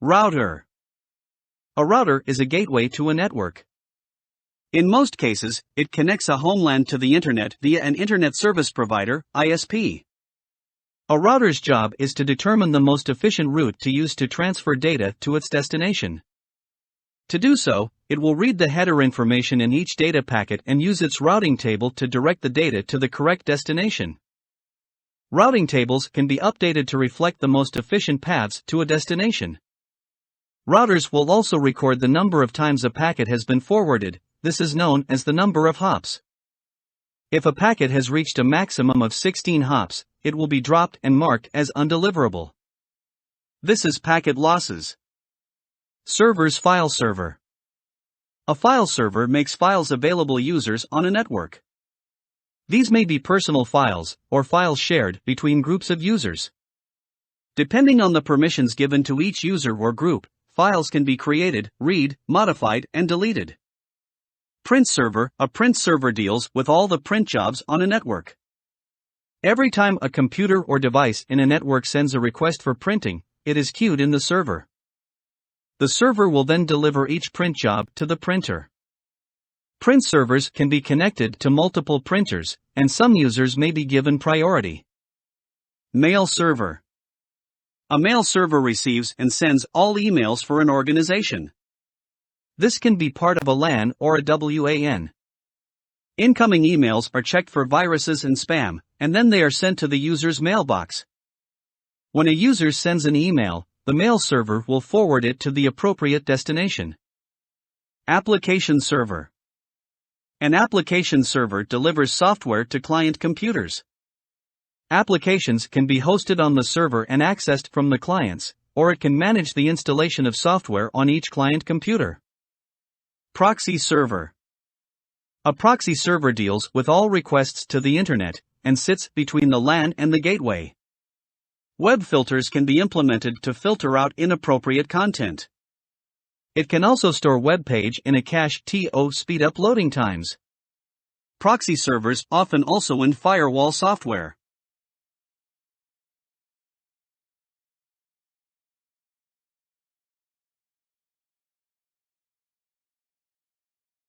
Router. A router is a gateway to a network. In most cases, it connects a homeland to the internet via an internet service provider, ISP. A router's job is to determine the most efficient route to use to transfer data to its destination. To do so, it will read the header information in each data packet and use its routing table to direct the data to the correct destination. Routing tables can be updated to reflect the most efficient paths to a destination. Routers will also record the number of times a packet has been forwarded. This is known as the number of hops. If a packet has reached a maximum of 16 hops, it will be dropped and marked as undeliverable. This is packet losses. Server's file server. A file server makes files available to users on a network. These may be personal files, or files shared between groups of users. Depending on the permissions given to each user or group, files can be created, read, modified, and deleted. Print server. A print server deals with all the print jobs on a network. Every time a computer or device in a network sends a request for printing, it is queued in the server. The server will then deliver each print job to the printer. Print servers can be connected to multiple printers, and some users may be given priority. Mail server. A mail server receives and sends all emails for an organization. This can be part of a LAN or a WAN. Incoming emails are checked for viruses and spam, and then they are sent to the user's mailbox. When a user sends an email, the mail server will forward it to the appropriate destination. Application server. An application server delivers software to client computers. Applications can be hosted on the server and accessed from the clients, or it can manage the installation of software on each client computer. Proxy server. A proxy server deals with all requests to the internet, and sits between the LAN and the gateway. Web filters can be implemented to filter out inappropriate content. It can also store web page in a cache to speed up loading times. Proxy servers often also in firewall software.